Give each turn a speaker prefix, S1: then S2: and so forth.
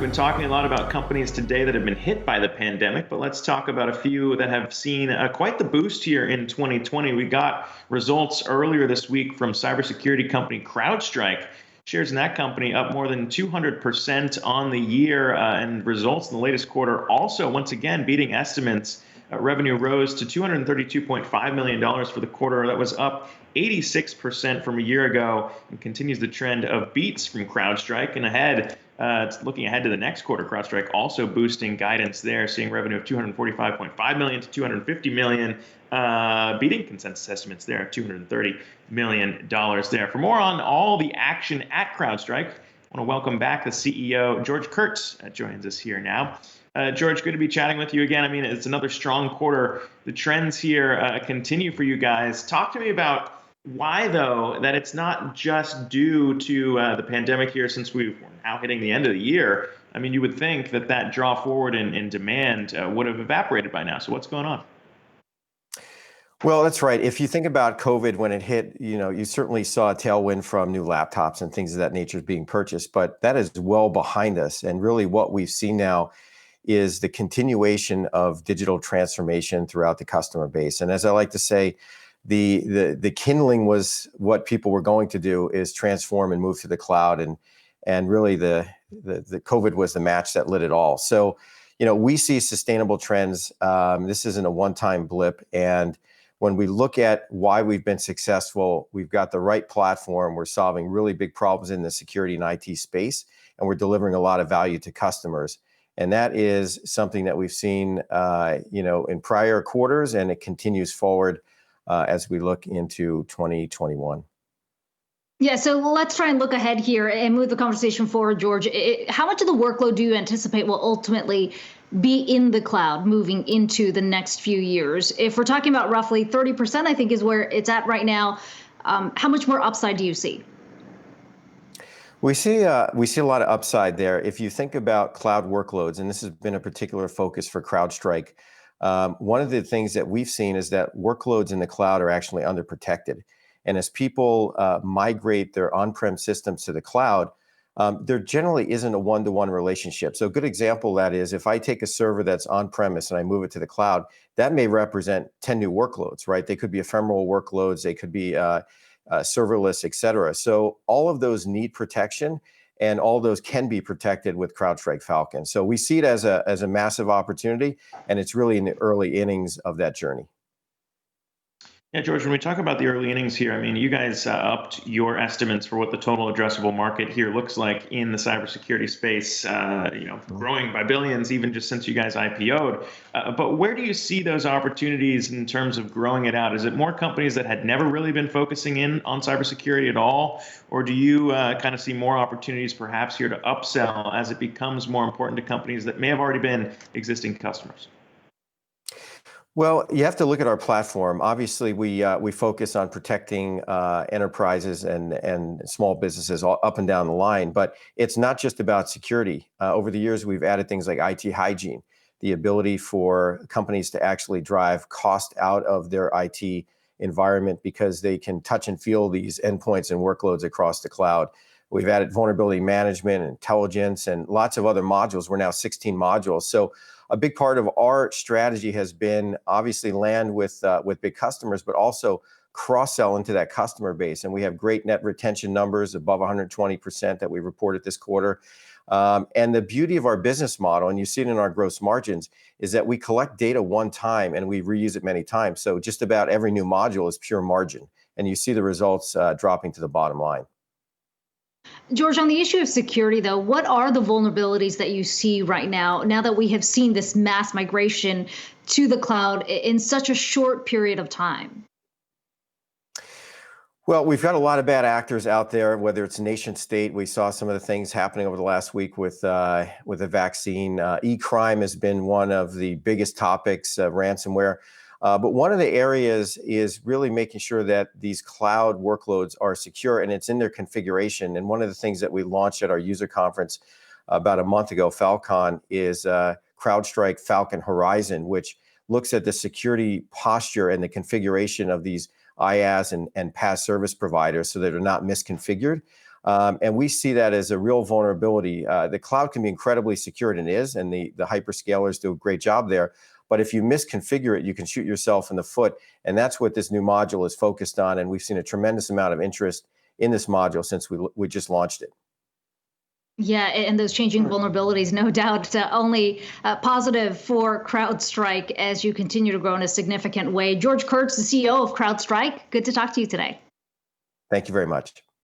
S1: been talking a lot about companies today that have been hit by the pandemic, but let's talk about a few that have seen quite the boost here in 2020. We got results earlier this week from cybersecurity company Crowdstrike. Shares in that company up more than 200% on the year, and results in the latest quarter also, once again, beating estimates. Revenue rose to $232.5 million for the quarter. That was up 86% from a year ago and continues the trend of beats from Crowdstrike. And looking ahead to the next quarter, Crowdstrike also boosting guidance there, seeing revenue of $245.5 million to $250 million, beating consensus estimates there at $230 million there. For more on all the action at Crowdstrike, I want to welcome back the CEO, George Kurtz, joins us here now. George, good to be chatting with you again. I mean, it's another strong quarter. The trends here continue for you guys. Talk to me about why, though, that it's not just due to the pandemic here, since we're now hitting the end of the year. I mean, you would think that that draw forward in demand would have evaporated by now. So what's going on?
S2: Well, that's right. If you think about COVID when it hit, you certainly saw a tailwind from new laptops and things of that nature being purchased, but that is well behind us. And really what we've seen now is the continuation of digital transformation throughout the customer base. And as I like to say, the kindling was what people were going to do is transform and move to the cloud. And really the COVID was the match that lit it all. So, we see sustainable trends. This isn't a one-time blip. And when we look at why we've been successful, we've got the right platform. We're solving really big problems in the security and IT space, and we're delivering a lot of value to customers. And that is something that we've seen, in prior quarters, and it continues forward as we look into 2021.
S3: Yeah, so let's try and look ahead here and move the conversation forward, George. How much of the workload do you anticipate will ultimately be in the cloud moving into the next few years? If we're talking about roughly 30%, I think is where it's at right now. How much more upside do you see?
S2: We see a lot of upside there. If you think about cloud workloads, and this has been a particular focus for Crowdstrike, one of the things that we've seen is that workloads in the cloud are actually underprotected. And as people migrate their on-prem systems to the cloud, there generally isn't a one-to-one relationship. So a good example of that is if I take a server that's on-premise and I move it to the cloud, that may represent 10 new workloads, right? They could be ephemeral workloads, they could be serverless, et cetera. So all of those need protection, and all those can be protected with CrowdStrike Falcon. So we see it as a massive opportunity, and it's really in the early innings of that journey.
S1: Yeah, George, when we talk about the early innings here, I mean, you guys upped your estimates for what the total addressable market here looks like in the cybersecurity space, growing by billions even just since you guys IPO'd. But where do you see those opportunities in terms of growing it out? Is it more companies that had never really been focusing in on cybersecurity at all? Or do you kind of see more opportunities perhaps here to upsell as it becomes more important to companies that may have already been existing customers?
S2: Well, you have to look at our platform. Obviously, we focus on protecting enterprises and small businesses all up and down the line, but it's not just about security. Over the years, we've added things like IT hygiene, the ability for companies to actually drive cost out of their IT environment because they can touch and feel these endpoints and workloads across the cloud. We've added vulnerability management, intelligence, and lots of other modules. We're now 16 modules. So a big part of our strategy has been obviously land with big customers, but also cross-sell into that customer base. And we have great net retention numbers above 120% that we reported this quarter. And the beauty of our business model, and you see it in our gross margins, is that we collect data one time and we reuse it many times. So just about every new module is pure margin. And you see the results dropping to the bottom line.
S3: George, on the issue of security, though, what are the vulnerabilities that you see right now that we have seen this mass migration to the cloud in such a short period of time?
S2: Well, we've got a lot of bad actors out there, whether it's nation state. We saw some of the things happening over the last week with the vaccine. E-crime has been one of the biggest topics, ransomware. But one of the areas is really making sure that these cloud workloads are secure and it's in their configuration. And one of the things that we launched at our user conference about a month ago, Falcon, is CrowdStrike Falcon Horizon, which looks at the security posture and the configuration of these IaaS and PaaS service providers so that they're not misconfigured. And we see that as a real vulnerability. The cloud can be incredibly secure, and it is, and the hyperscalers do a great job there. But if you misconfigure it, you can shoot yourself in the foot. And that's what this new module is focused on. And we've seen a tremendous amount of interest in this module since we just launched it.
S3: Yeah, and those changing vulnerabilities, no doubt, only positive for CrowdStrike as you continue to grow in a significant way. George Kurtz, the CEO of CrowdStrike, good to talk to you today.
S2: Thank you very much.